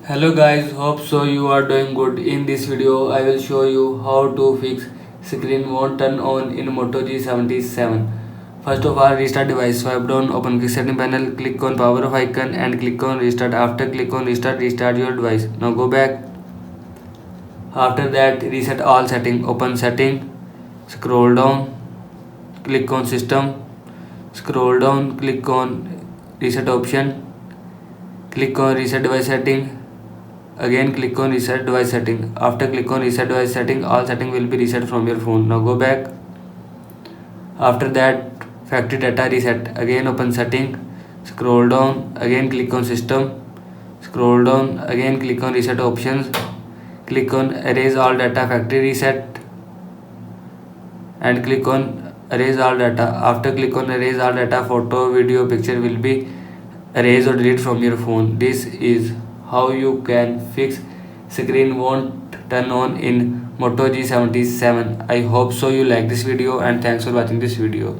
Hello guys, hope so you are doing good. In this video I will show you how to fix screen won't turn on in Moto G77. First of all, restart device. Swipe down, open quick setting panel, click on power off icon and click on restart. After click on restart, restart your device. Now go back. After that, reset all setting. Open setting, scroll down, click on system, scroll down, click on reset option, click on reset device setting. Again click on reset device setting. After click on reset device setting, all setting will be reset from your phone. Now go back. After that, factory data reset. Again open setting, scroll down, again click on system, scroll down, again click on reset options, click on erase all data factory reset and click on erase all data. After click on erase all data, photo, video, picture will be erase or delete from your phone. This is how you can fix screen won't turn on in Moto G77. I hope so you like this video and thanks for watching this video.